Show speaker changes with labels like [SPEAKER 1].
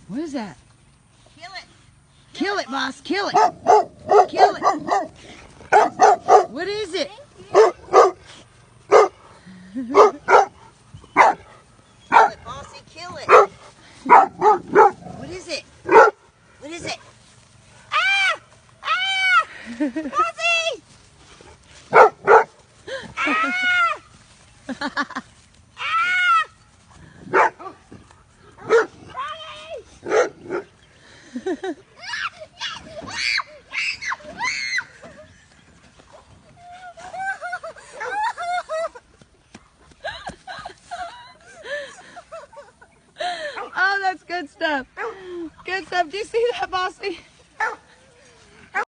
[SPEAKER 1] What is that?
[SPEAKER 2] Kill it.
[SPEAKER 1] Kill it, boss. Kill it. Kill it. What is it?
[SPEAKER 2] Kill it, bossy. Kill it. What is it? What is it? Ah! Ah! Bossy! Ah!
[SPEAKER 1] Oh, that's good stuff. Good stuff. Do you see that, Bossy?